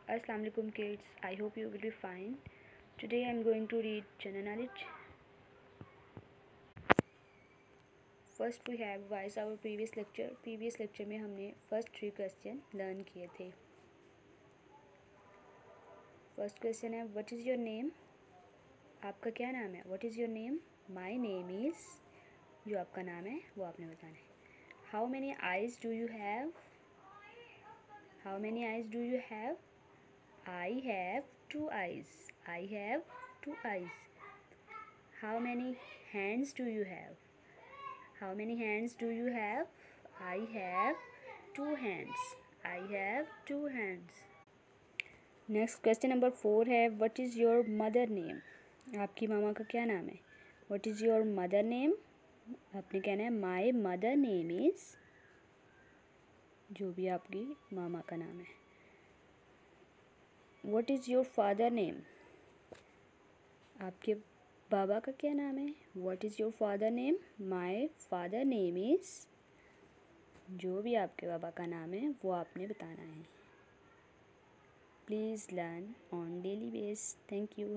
Assalamu alaikum kids. I hope you will be fine. Today I am going to read general knowledge. First we have revised our previous lecture. Previous lecture में हमने first 3 question learn किए थे. First question है what is your name? आपका क्या नाम है? What is your name? My name is. जो आपका नाम है वो आपने बताना है. How many eyes do you have? How many eyes do you have? I have 2 eyes. I have 2 eyes. How many hands do you have? How many hands do you have? I have 2 hands. I have 2 hands. Next question number 4 है what is your mother name? आपकी मामा का क्या नाम है? What is your mother name? आपने कहना है my mother name is. जो भी आपकी मामा का नाम है. What is your father name? आपके बाबा का क्या नाम है? What is your father name? My father name is. जो भी आपके बाबा का नाम है वो आपने बताना है. Please learn on daily basis. Thank you.